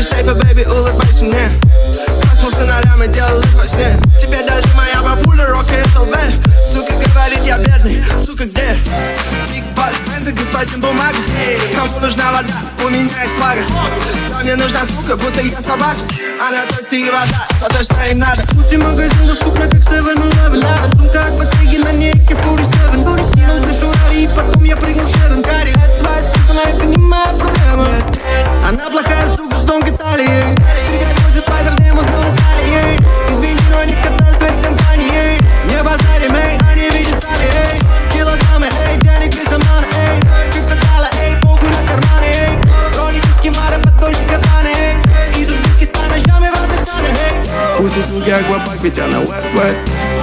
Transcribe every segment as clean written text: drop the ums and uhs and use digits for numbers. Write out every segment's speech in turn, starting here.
видишь тейпы, бэйби, улыбайся мне. Проснулся на лям и делал их во сне. Теперь даже моя бабуля рокает ЛВ. Сука говорит, я бедный, сука, где? Биг Босс, Бенза, господин бумага. Кому нужна вода, у меня есть флага. Да мне нужна звука, будто я собака. А на тосте и вода, все то, что им надо. Пусть и магазин доступно, как 7-Eleven. Сумка от Ботеги на ней AK-47. Кинул крышу Рари и потом я прыгнул Шерон Карри. Это твоя сука, но это не моя проблема. Она плохая сука с тонкой талией. Стригать возит Спайдер Демон в Натальей. Извини, но не катаюсь в твоей компании. Не базарим, эй, они видят сами, эй. Килограммы, эй, денег без обмана, эй. Как катала, эй, похуй на карманы, эй. Рони, кимары, поддольщик катаны, эй. Из Узбекистана, ножами в Азербайджане, эй. Пусть из луки аквапак, ведь она wet.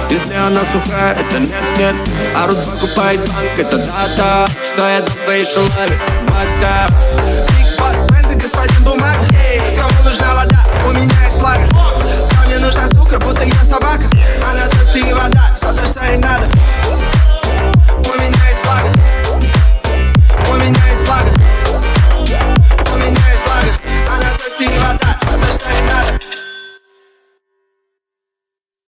Если она сухая, это нет. А Рут покупает банк, это дата. Что я дам твоей шалаве? Вода. Биг Босс, Бенза, господин бумага. Кому нужна вода? У меня есть флага. Да мне нужна сука, будто я собака. А на тосте и вода, все то, что и надо.